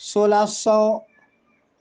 1600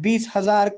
20,000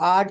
8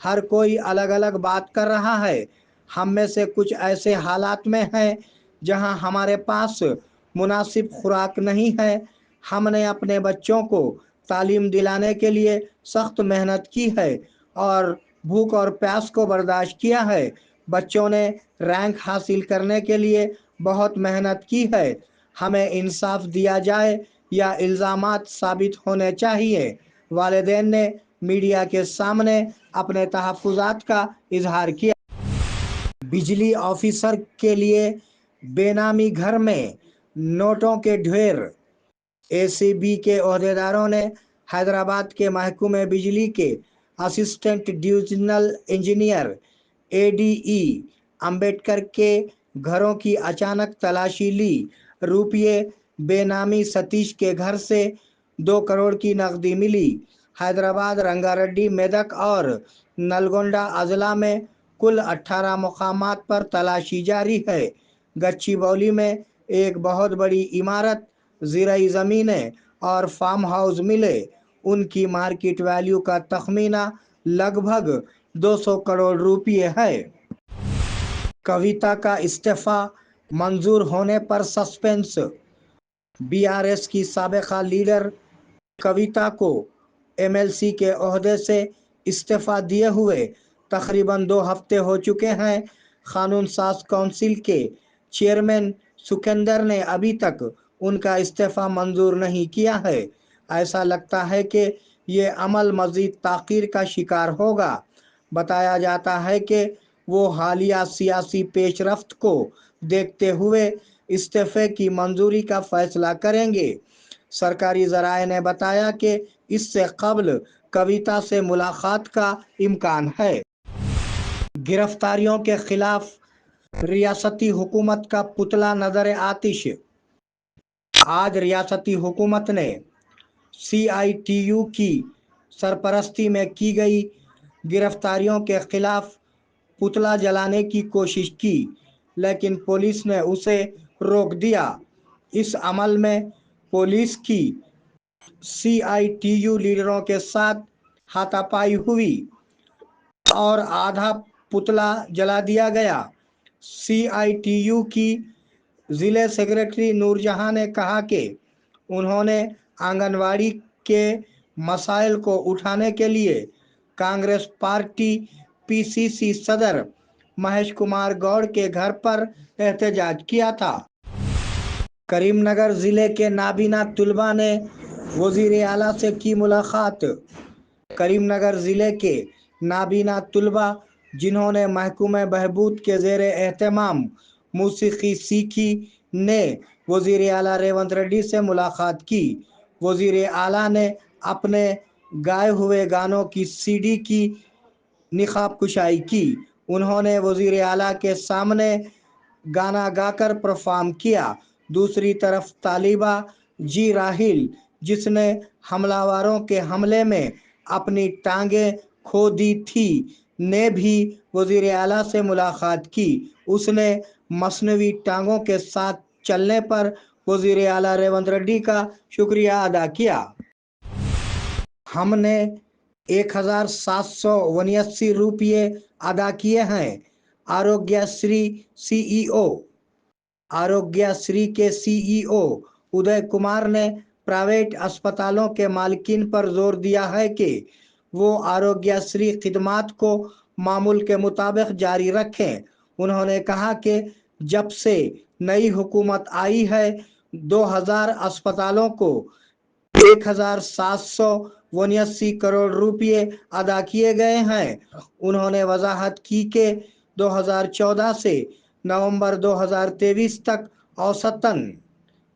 ہر کوئی الگ الگ بات کر رہا ہے۔ ہم میں سے کچھ ایسے حالات میں ہیں جہاں ہمارے پاس مناسب خوراک نہیں ہے۔ ہم نے اپنے بچوں کو تعلیم دلانے کے لیے سخت محنت کی ہے اور بھوک اور پیاس کو برداشت کیا ہے۔ بچوں نے رینک حاصل کرنے کے لیے بہت محنت کی ہے۔ ہمیں انصاف دیا جائے یا الزامات ثابت ہونے چاہیے۔ والدین نے میڈیا کے سامنے اپنے تحفظات کا اظہار کیا۔ بجلی آفیسر کے لیے بے نامی گھر میں نوٹوں کے ڈھیر۔ اے سی بی کے عہدیداروں نے حیدرآباد کے محکمہ بجلی کے اسسٹنٹ ڈویژنل انجینئر اے ڈی ای امبیڈکر کے گھروں کی اچانک تلاشی لی۔ روپیے بے نامی ستیش کے گھر سے 2 کروڑ کی نقدی ملی۔ حیدرآباد، رنگا ریڈی، میدک اور نلگونڈا اضلاع میں کل 18 مقامات پر تلاشی جاری ہے۔ گچی باؤلی میں ایک بہت بڑی عمارت، زرعی زمینیں اور فارم ہاؤس ملے۔ ان کی مارکیٹ ویلیو کا تخمینہ لگ بھگ 200 کروڑ روپے ہے۔ کویتا کا استعفی منظور ہونے پر سسپینس۔ بی آر ایس کی سابقہ لیڈر کویتا کو ایم ایل سی کے عہدے سے استعفی دیے ہوئے تقریباً 2 ہفتے ہو چکے ہیں۔ قانون ساز کونسل کے چیئرمین سکھیندر نے ابھی تک ان کا استعفی منظور نہیں کیا ہے۔ ایسا لگتا ہے کہ یہ عمل مزید تاخیر کا شکار ہوگا۔ بتایا جاتا ہے کہ وہ حالیہ سیاسی پیش رفت کو دیکھتے ہوئے استعفے کی منظوری کا فیصلہ کریں گے۔ سرکاری ذرائع نے بتایا کہ اس سے قبل کویتا سے ملاقات کا امکان ہے۔ گرفتاریوں کے خلاف ریاستی حکومت کا پتلا نظر آتش۔ آج ریاستی حکومت نے سی آئی ٹی یو کی سرپرستی میں کی گئی گرفتاریوں کے خلاف پتلا جلانے کی کوشش کی، لیکن پولیس نے اسے روک دیا۔ اس عمل میں پولیس کی سی آئی ٹی یو لیڈروں کے ساتھ ہاتھا پائی ہوئی اور آدھا پتلا جلا دیا گیا۔ سی آئی ٹی یو کی ضلع سیکریٹری نور جہاں نے کہا کہ انہوں نے آنگن واڑی کے مسائل کو اٹھانے کے لیے کانگریس پارٹی پی سی سی صدر مہیش کمار گوڑ کے گھر پر احتجاج کیا تھا۔ کریم نگر ضلع کے نابینا طلباء نے وزیر اعلیٰ سے کی ملاقات۔ کریم نگر ضلع کے نابینا طلباء جنہوں نے محکمہ بہبود کے زیر اہتمام موسیقی سیکھی نے وزیر اعلیٰ ریونت ریڈی سے ملاقات کی۔ وزیر اعلیٰ نے اپنے گائے ہوئے گانوں کی سی ڈی کی نقاب کشائی کی۔ انہوں نے وزیر اعلیٰ کے سامنے گانا گا کر پرفارم کیا۔ دوسری طرف طالبہ جی راہیل، جس نے حملہ آوروں کے حملے میں اپنی ٹانگیں کھو دی تھی، نے بھی وزیر اعلیٰ سے ملاقات کی۔ اس نے مصنوعی ٹانگوں کے ساتھ چلنے پر وزیر اعلیٰ ریونت ریڈی کا شکریہ ادا کیا۔ ہم نے 1779 روپے ادا کیے ہیں۔ آروگیہ سری سی ای او۔ آروگیہ سری کے سی ای او ادے کمار نے پرائیویٹ اسپتالوں کے مالکین پر زور دیا ہے کہ وہ آروگیہ سری خدمات کو معمول کے مطابق جاری رکھیں۔ انہوں نے کہا کہ جب سے نئی حکومت آئی ہے 2000 اسپتالوں کو 1779 کروڑ روپے ادا کیے گئے ہیں۔ انہوں نے وضاحت کی کہ 2014 سے نومبر 2023 تک اوسطاً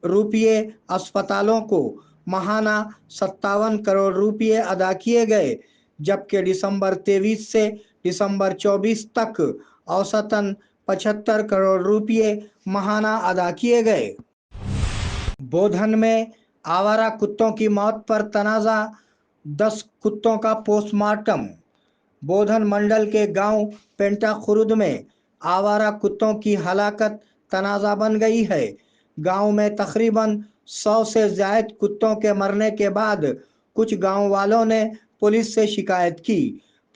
روپے اسپتالوں کو ماہانہ 57 کروڑ روپے ادا کیے گئے، جبکہ دسمبر 23 سے دسمبر 24 تک اوسطاً 75 کروڑ روپے ماہانہ ادا کیے گئے۔ بودھن میں آوارہ کتوں کی موت پر تنازع، 10 کتوں کا پوسٹ مارٹم۔ بودھن منڈل کے گاؤں پینٹا خرد میں آوارہ کتوں کی ہلاکت تنازع بن گئی ہے۔ گاؤں میں تقریباً 100 سے زائد کتوں کے مرنے کے بعد کچھ گاؤں والوں نے پولیس سے شکایت کی۔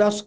10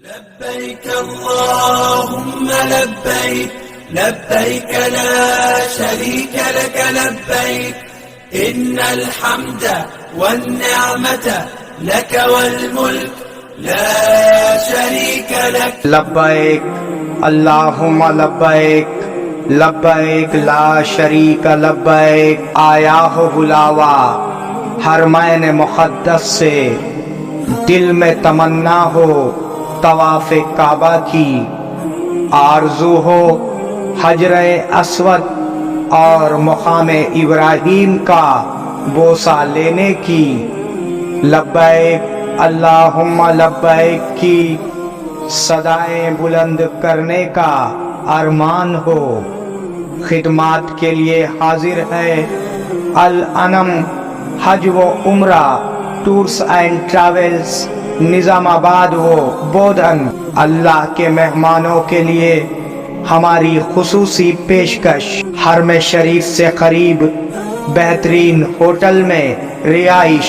لبيك اللهم لبيك لبيك لا شريك لك لبيك إن الحمد والنعمة لك والملك لا شريك لك لبیک اللہم لبیک لبیک لا شریک لبیک آیا ہو بلاوا حرمین مقدس سے، دل میں تمنا ہو طواف کعبہ کی، آرزو ہو حجر اسود اور مقام ابراہیم کا بوسہ لینے کی، لبیک اللہم لبیک کی صدائیں بلند کرنے کا ارمان ہو۔ خدمات کے لیے حاضر ہے الانم حج و عمرہ ٹورز اینڈ ٹریولز، نظام آباد و بودھن۔ اللہ کے مہمانوں کے لیے ہماری خصوصی پیشکش، حرم شریف سے قریب بہترین ہوٹل میں رہائش،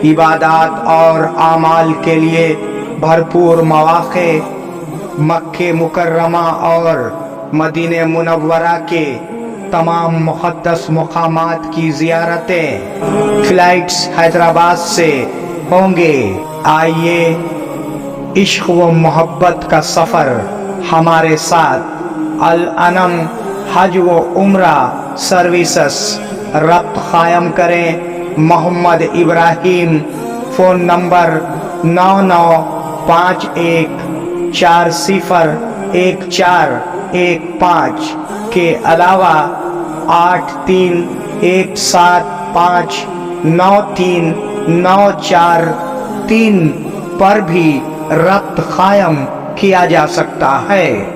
عبادات اور اعمال کے لیے بھرپور مواقع، مکہ مکرمہ اور مدینہ منورہ کے تمام مقدس مقامات کی زیارتیں، فلائٹس حیدرآباد سے ہوں گے۔ آئیے عشق و محبت کا سفر ہمارے ساتھ الانم حج و عمرہ سروسز ربط قائم کریں۔ محمد ابراہیم، فون نمبر 9951401415 کے علاوہ 8317593943 پر بھی ربط قائم کیا جا سکتا ہے۔